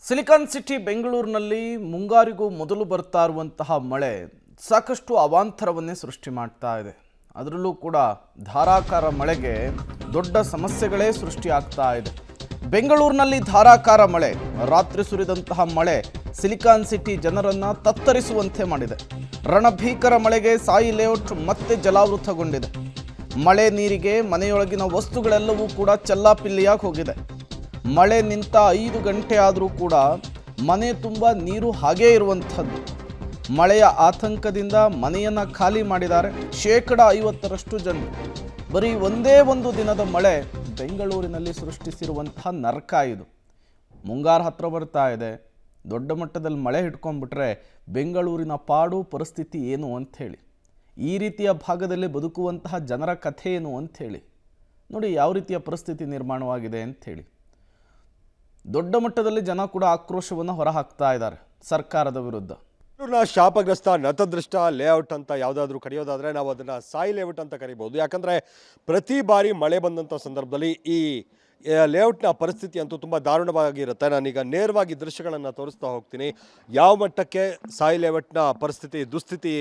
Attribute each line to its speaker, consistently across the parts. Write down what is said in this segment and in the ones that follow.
Speaker 1: Silicon city ಬೆಂಗಳೂರಿನಲ್ಲಿ ಮುಂಗಾರಿಗೂ ಮೊದಲು ಬರ್ತಾ ಇರುವಂತಹ ಮಳೆ ಸಾಕಷ್ಟು ಅವಾಂತರವನ್ನೇ ಸೃಷ್ಟಿ ಮಾಡ್ತಾ ಇದೆ. ಅದರಲ್ಲೂ ಕೂಡ ಧಾರಾಕಾರ ಮಳೆಗೆ ದೊಡ್ಡ ಸಮಸ್ಯೆಗಳೇ ಸೃಷ್ಟಿಯಾಗ್ತಾ ಇದೆ. ಬೆಂಗಳೂರಿನಲ್ಲಿ ಧಾರಾಕಾರ ಮಳೆ, ರಾತ್ರಿ ಸುರಿದಂತಹ ಮಳೆ ಸಿಲಿಕಾನ್ ಸಿಟಿ ಜನರನ್ನ ತತ್ತರಿಸುವಂತೆ ಮಾಡಿದೆ. ರಣಭೀಕರ ಮಳೆಗೆ ಸಾಯಿ ಲೇಔಟ್ ಮತ್ತೆ ಜಲಾವೃತಗೊಂಡಿದೆ. ಮಳೆ ನೀರಿಗೆ ಮನೆಯೊಳಗಿನ ವಸ್ತುಗಳೆಲ್ಲವೂ ಕೂಡ ಚೆಲ್ಲಾಪಿಲ್ಲಿಯಾಗಿ ಹೋಗಿದೆ. ಮಳೆ ನಿಂತ 5 ಗಂಟೆ ಆದರೂ ಕೂಡ ಮನೆ ತುಂಬ ನೀರು ಹಾಗೇ ಇರುವಂಥದ್ದು. ಮಳೆಯ ಆತಂಕದಿಂದ ಮನೆಯನ್ನು ಖಾಲಿ ಮಾಡಿದ್ದಾರೆ 50% ಜನರು. ಬರೀ ಒಂದೇ ಒಂದು ದಿನದ ಮಳೆ ಬೆಂಗಳೂರಿನಲ್ಲಿ ಸೃಷ್ಟಿಸಿರುವಂತಹ ನರಕ ಇದು. ಮುಂಗಾರು ಹತ್ರ ಬರ್ತಾ ಇದೆ. ದೊಡ್ಡ ಮಟ್ಟದಲ್ಲಿ ಮಳೆ ಹಿಡ್ಕೊಂಡ್ಬಿಟ್ರೆ ಬೆಂಗಳೂರಿನ ಪಾಡು ಪರಿಸ್ಥಿತಿ ಏನು ಅಂಥೇಳಿ, ಈ ರೀತಿಯ ಭಾಗದಲ್ಲಿ ಬದುಕುವಂತಹ ಜನರ ಕಥೆ ಏನು ಅಂಥೇಳಿ ನೋಡಿ, ಯಾವ ರೀತಿಯ ಪರಿಸ್ಥಿತಿ ನಿರ್ಮಾಣವಾಗಿದೆ ಅಂಥೇಳಿ. ದೊಡ್ಡ ಮಟ್ಟದಲ್ಲಿ ಜನ ಕೂಡ ಆಕ್ರೋಶವನ್ನು ಹೊರಹಾಕ್ತಾ ಇದ್ದಾರೆ ಸರ್ಕಾರದ ವಿರುದ್ಧ.
Speaker 2: ಶಾಪಗ್ರಸ್ತ ನತದೃಷ್ಟ ಲೇಔಟ್ ಅಂತ ಯಾವುದಾದ್ರೂ ಕರೆಯೋದಾದರೆ ನಾವು ಅದನ್ನು ಸಾಯಿ ಲೇಔಟ್ ಅಂತ ಕರಿಬೋದು. ಯಾಕಂದರೆ ಪ್ರತಿ ಬಾರಿ ಮಳೆ ಬಂದಂಥ ಸಂದರ್ಭದಲ್ಲಿ ಈ ಲೇಔಟ್ನ ಪರಿಸ್ಥಿತಿ ಅಂತೂ ತುಂಬ ದಾರುಣವಾಗಿರುತ್ತೆ. ನಾನೀಗ ನೇರವಾಗಿ ದೃಶ್ಯಗಳನ್ನು ತೋರಿಸ್ತಾ ಹೋಗ್ತೀನಿ, ಯಾವ ಮಟ್ಟಕ್ಕೆ ಸಾಯಿ ಲೇಔಟ್ನ ಪರಿಸ್ಥಿತಿ ದುಸ್ಥಿತಿ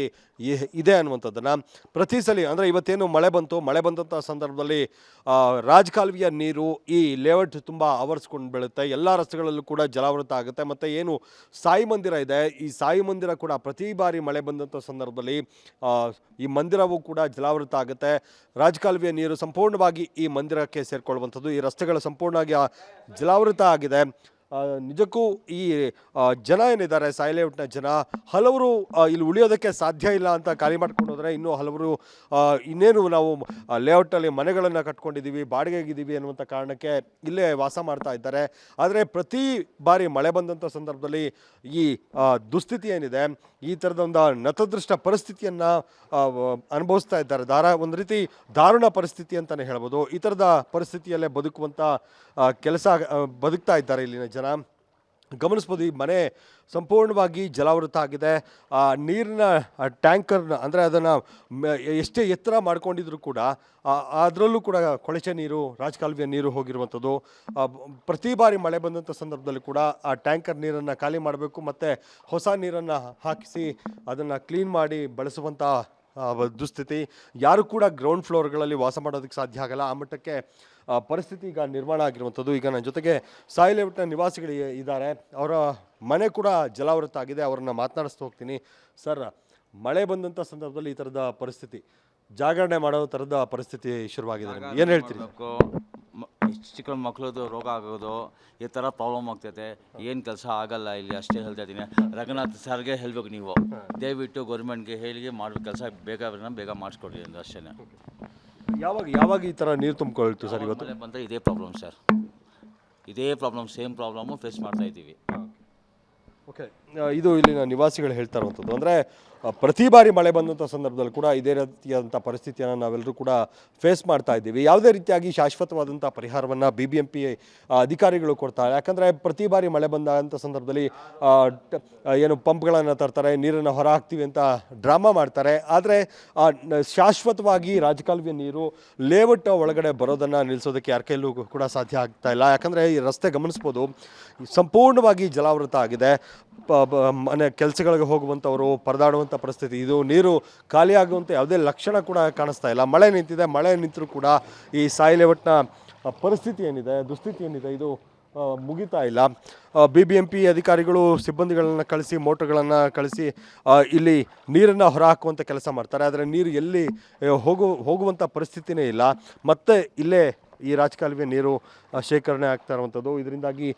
Speaker 2: ಇದೆ ಅನ್ನುವಂಥದ್ದನ್ನು. ಪ್ರತಿ ಸಲ ಅಂದರೆ ಇವತ್ತೇನು ಮಳೆ ಬಂದಂಥ ಸಂದರ್ಭದಲ್ಲಿ ರಾಜಕಾಲುವೆಯ ನೀರು ಈ ಲೇಔಟ್ ತುಂಬ ಆವರಿಸ್ಕೊಂಡು ಬೀಳುತ್ತೆ. ಎಲ್ಲ ರಸ್ತೆಗಳಲ್ಲೂ ಕೂಡ ಜಲಾವೃತ ಆಗುತ್ತೆ. ಮತ್ತು ಏನು ಸಾಯಿ ಮಂದಿರ ಇದೆ, ಈ ಸಾಯಿ ಮಂದಿರ ಕೂಡ ಪ್ರತಿ ಬಾರಿ ಮಳೆ ಬಂದಂಥ ಸಂದರ್ಭದಲ್ಲಿ ಈ ಮಂದಿರವೂ ಕೂಡ ಜಲಾವೃತ ಆಗುತ್ತೆ. ರಾಜಕಾಲುವೆಯ ನೀರು ಸಂಪೂರ್ಣವಾಗಿ ಈ ಮಂದಿರಕ್ಕೆ ಸೇರಿಕೊಳ್ಳುವಂಥದ್ದು. ಈ ರಸ್ತೆಗಳು ಸಂಪೂರ್ಣವಾಗಿ ಜಲಾವೃತ ಆಗಿದೆ. ನಿಜಕ್ಕೂ ಈ ಜನ ಏನಿದ್ದಾರೆ ಸಾಯಿ ಲೇಔಟ್ನ ಜನ, ಹಲವರು ಇಲ್ಲಿ ಉಳಿಯೋದಕ್ಕೆ ಸಾಧ್ಯ ಇಲ್ಲ ಅಂತ ಖಾಲಿ ಮಾಡ್ಕೊಂಡು ಹೋದರೆ, ಇನ್ನೂ ಹಲವರು ಇನ್ನೇನು ನಾವು ಲೇಔಟಲ್ಲಿ ಮನೆಗಳನ್ನು ಕಟ್ಕೊಂಡಿದ್ದೀವಿ, ಬಾಡಿಗೆಗಿದ್ದೀವಿ ಅನ್ನುವಂಥ ಕಾರಣಕ್ಕೆ ಇಲ್ಲೇ ವಾಸ ಮಾಡ್ತಾ ಇದ್ದಾರೆ. ಆದರೆ ಪ್ರತಿ ಬಾರಿ ಮಳೆ ಬಂದಂಥ ಸಂದರ್ಭದಲ್ಲಿ ಈ ದುಸ್ಥಿತಿ ಏನಿದೆ, ಈ ಥರದ ಒಂದು ನತದೃಷ್ಟ ಪರಿಸ್ಥಿತಿಯನ್ನು ಅನುಭವಿಸ್ತಾ ಇದ್ದಾರೆ. ಒಂದು ರೀತಿ ದಾರುಣ ಪರಿಸ್ಥಿತಿ ಅಂತಲೇ ಹೇಳ್ಬೋದು. ಈ ಥರದ ಪರಿಸ್ಥಿತಿಯಲ್ಲೇ ಬದುಕುವಂಥ ಬದುಕ್ತಾ ಇದ್ದಾರೆ ಇಲ್ಲಿನ ಜನ. ಗಮನಿಸ್ಬೋದು, ಈ ಮನೆ ಸಂಪೂರ್ಣವಾಗಿ ಜಲಾವೃತ ಆಗಿದೆ. ನೀರಿನ ಟ್ಯಾಂಕರ್ನ ಅಂದರೆ ಅದನ್ನು ಎಷ್ಟೇ ಎತ್ತರ ಮಾಡ್ಕೊಂಡಿದ್ರು ಕೂಡ ಅದರಲ್ಲೂ ಕೂಡ ಕೊಳಚೆ ನೀರು, ರಾಜಕಾಲುವೆಯ ನೀರು ಹೋಗಿರುವಂಥದ್ದು. ಪ್ರತಿ ಬಾರಿ ಮಳೆ ಬಂದಂಥ ಸಂದರ್ಭದಲ್ಲಿ ಕೂಡ ಆ ಟ್ಯಾಂಕರ್ ನೀರನ್ನು ಖಾಲಿ ಮಾಡಬೇಕು, ಮತ್ತು ಹೊಸ ನೀರನ್ನು ಹಾಕಿಸಿ ಅದನ್ನು ಕ್ಲೀನ್ ಮಾಡಿ ಬಳಸುವಂಥ ದುಸ್ಥಿತಿ. ಯಾರು ಕೂಡ ಗ್ರೌಂಡ್ ಫ್ಲೋರ್ಗಳಲ್ಲಿ ವಾಸ ಮಾಡೋದಕ್ಕೆ ಸಾಧ್ಯ ಆಗಲ್ಲ. ಆ ಮಟ್ಟಕ್ಕೆ ಪರಿಸ್ಥಿತಿ ಈಗ ನಿರ್ಮಾಣ ಆಗಿರುವಂಥದ್ದು. ಈಗ ನನ್ನ ಜೊತೆಗೆ ಸಾಯಿ ಲೇಔಟ್ನ ನಿವಾಸಿಗಳು ಇದ್ದಾರೆ. ಅವರ ಮನೆ ಕೂಡ ಜಲಾವೃತ ಆಗಿದೆ. ಅವರನ್ನು ಮಾತನಾಡಿಸ್ತಾ ಹೋಗ್ತೀನಿ. ಸರ್, ಮಳೆ ಬಂದಂಥ ಸಂದರ್ಭದಲ್ಲಿ ಈ ಥರದ ಪರಿಸ್ಥಿತಿ, ಜಾಗರಣೆ ಮಾಡೋ ಥರದ ಪರಿಸ್ಥಿತಿ ಶುರುವಾಗಿದೆ, ಏನು ಹೇಳ್ತೀರಿ?
Speaker 3: ಚಿಕ್ಕ ಮಕ್ಕಳದು ರೋಗ ಆಗೋದು, ಈ ಥರ ಪ್ರಾಬ್ಲಮ್ ಆಗ್ತೈತೆ. ಏನು ಕೆಲಸ ಆಗಲ್ಲ ಇಲ್ಲಿ, ಅಷ್ಟೇ ಹೇಳ್ತಾ ಇದ್ದೀನಿ. ರಂಗನಾಥ್ ಸರ್ಗೆ ಹೇಳಬೇಕು, ನೀವು ದಯವಿಟ್ಟು ಗೌರ್ಮೆಂಟ್ಗೆ ಹೇಳಿ ಮಾಡೋ ಕೆಲಸ ಬೇಗ ಮಾಡಿಸ್ಕೊಡ್ರಿ ಅಂತ ಅಷ್ಟೇ.
Speaker 2: ಯಾವಾಗ ಈ ಥರ ನೀರು ತುಂಬಿಕೊಳ್ತು ಸರ್? ಇವತ್ತು
Speaker 3: ಬಂದರೆ ಇದೇ ಪ್ರಾಬ್ಲಮ್ ಸರ್, ಇದೇ ಪ್ರಾಬ್ಲಮ್, ಸೇಮ್ ಪ್ರಾಬ್ಲಮ್ಮು ಫೇಸ್ ಮಾಡ್ತಾ ಇದ್ದೀವಿ.
Speaker 2: ಓಕೆ, ಇದು ಇಲ್ಲಿನ ನಿವಾಸಿಗಳು ಹೇಳ್ತಾ ಇರುವಂಥದ್ದು. ಅಂದರೆ ಪ್ರತಿ ಬಾರಿ ಮಳೆ ಬಂದಂಥ ಸಂದರ್ಭದಲ್ಲಿ ಕೂಡ ಇದೇ ರೀತಿಯಾದಂಥ ಪರಿಸ್ಥಿತಿಯನ್ನು ನಾವೆಲ್ಲರೂ ಕೂಡ ಫೇಸ್ ಮಾಡ್ತಾ ಇದ್ದೀವಿ. ಯಾವುದೇ ರೀತಿಯಾಗಿ ಶಾಶ್ವತವಾದಂಥ ಪರಿಹಾರವನ್ನು BBMP ಅಧಿಕಾರಿಗಳು ಕೊಡ್ತಾರೆ. ಯಾಕಂದರೆ ಪ್ರತಿ ಬಾರಿ ಮಳೆ ಬಂದಂಥ ಸಂದರ್ಭದಲ್ಲಿ ಏನು ಪಂಪ್ಗಳನ್ನು ತರ್ತಾರೆ, ನೀರನ್ನು ಹೊರ ಹಾಕ್ತೀವಿ ಅಂತ ಡ್ರಾಮಾ ಮಾಡ್ತಾರೆ. ಆದರೆ ಶಾಶ್ವತವಾಗಿ ರಾಜಕಾಲುವೆ ನೀರು ಲೇಔಟ್ ಒಳಗಡೆ ಬರೋದನ್ನು ನಿಲ್ಲಿಸೋದಕ್ಕೆ ಯಾರ ಕೈಲೂ ಕೂಡ ಸಾಧ್ಯ ಆಗ್ತಾ ಇಲ್ಲ. ಯಾಕಂದರೆ ಈ ರಸ್ತೆ ಗಮನಿಸ್ಬೋದು, ಸಂಪೂರ್ಣವಾಗಿ ಜಲಾವೃತ ಆಗಿದೆ. ಮನೆ ಕೆಲಸಗಳಿಗೆ ಹೋಗುವಂಥವರು ಪರದಾಡುವಂಥ ಪರಿಸ್ಥಿತಿ. ಇದು ನೀರು ಖಾಲಿಯಾಗುವಂಥ ಯಾವುದೇ ಲಕ್ಷಣ ಕೂಡ ಕಾಣಿಸ್ತಾ ಇಲ್ಲ. ಮಳೆ ನಿಂತಿದೆ, ಮಳೆ ನಿಂತರೂ ಕೂಡ ಈ ಸಾಯಿ ಲೇಔಟ್ನ ಪರಿಸ್ಥಿತಿ ಏನಿದೆ, ದುಸ್ಥಿತಿ ಏನಿದೆ, ಇದು ಮುಗಿತಾ ಇಲ್ಲ. BBMP ಅಧಿಕಾರಿಗಳು ಸಿಬ್ಬಂದಿಗಳನ್ನು ಕಳಿಸಿ, ಮೋಟರ್ಗಳನ್ನು ಕಳಿಸಿ ಇಲ್ಲಿ ನೀರನ್ನು ಹೊರಹಾಕುವಂಥ ಕೆಲಸ ಮಾಡ್ತಾರೆ. ಆದರೆ ನೀರು ಎಲ್ಲಿ ಹೋಗುವಂಥ ಪರಿಸ್ಥಿತಿನೇ ಇಲ್ಲ. ಮತ್ತೆ ಇಲ್ಲೇ ಈ ರಾಜಕಾಲುವೆ ನೀರು ಶೇಖರಣೆ ಆಗ್ತಾ ಇರುವಂಥದ್ದು. ಇದರಿಂದಾಗಿ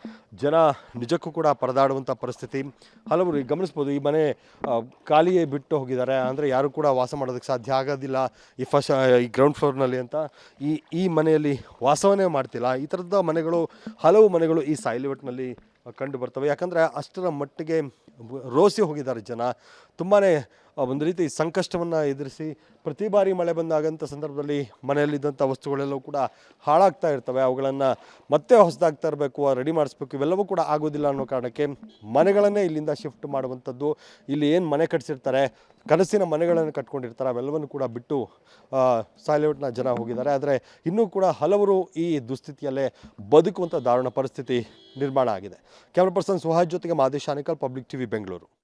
Speaker 2: ಜನ ನಿಜಕ್ಕೂ ಕೂಡ ಪರದಾಡುವಂಥ ಪರಿಸ್ಥಿತಿ. ಹಲವರು ಗಮನಿಸ್ಬೋದು, ಈ ಮನೆ ಖಾಲಿಯೇ ಬಿಟ್ಟು ಹೋಗಿದ್ದಾರೆ. ಅಂದರೆ ಯಾರು ಕೂಡ ವಾಸ ಮಾಡೋದಕ್ಕೆ ಸಾಧ್ಯ ಆಗೋದಿಲ್ಲ ಈ ಗ್ರೌಂಡ್ ಫ್ಲೋರ್ನಲ್ಲಿ ಅಂತ ಈ ಮನೆಯಲ್ಲಿ ವಾಸವನ್ನೇ ಮಾಡ್ತಿಲ್ಲ. ಈ ಥರದ ಮನೆಗಳು, ಹಲವು ಮನೆಗಳು ಈ ಸಾಯಿ ಲೇಔಟ್ನಲ್ಲಿ ಕಂಡು ಬರ್ತವೆ. ಯಾಕಂದರೆ ಅಷ್ಟರ ಮಟ್ಟಿಗೆ ರೋಸಿ ಹೋಗಿದ್ದಾರೆ ಜನ. ತುಂಬಾ ಒಂದು ರೀತಿ ಸಂಕಷ್ಟವನ್ನು ಎದುರಿಸಿ ಪ್ರತಿ ಬಾರಿ ಮಳೆ ಬಂದಾಗಂಥ ಸಂದರ್ಭದಲ್ಲಿ ಮನೆಯಲ್ಲಿದ್ದಂಥ ವಸ್ತುಗಳೆಲ್ಲವೂ ಕೂಡ ಹಾಳಾಗ್ತಾ ಇರ್ತವೆ. ಅವುಗಳನ್ನು ಮತ್ತೆ ಹೊಸದಾಗಿ ತರಬೇಕು, ರೆಡಿ ಮಾಡಿಸ್ಬೇಕು, ಇವೆಲ್ಲವೂ ಕೂಡ ಆಗೋದಿಲ್ಲ ಅನ್ನೋ ಕಾರಣಕ್ಕೆ ಮನೆಗಳನ್ನೇ ಇಲ್ಲಿಂದ ಶಿಫ್ಟ್ ಮಾಡುವಂಥದ್ದು. ಇಲ್ಲಿ ಏನು ಮನೆ ಕಟ್ಟಿಸಿರ್ತಾರೆ, ಕನಸಿನ ಮನೆಗಳನ್ನು ಕಟ್ಕೊಂಡಿರ್ತಾರೆ, ಅವೆಲ್ಲವನ್ನು ಕೂಡ ಬಿಟ್ಟು ಸಾಯಿ ಲೇಔಟ್ನ ಜನ ಹೋಗಿದ್ದಾರೆ. ಆದರೆ ಇನ್ನೂ ಕೂಡ ಹಲವರು ಈ ದುಸ್ಥಿತಿಯಲ್ಲೇ ಬದುಕುವಂಥ ದಾರುಣ ಪರಿಸ್ಥಿತಿ ನಿರ್ಮಾಣ ಆಗಿದೆ. ಕ್ಯಾಮ್ರಾ ಪರ್ಸನ್ ಸುಹಾಸ್ ಜೊತೆಗೆ ಮಾದೇಶ್ ಆನೇಕಲ್, ಪಬ್ಲಿಕ್ ಟಿವಿ, ಬೆಂಗಳೂರು.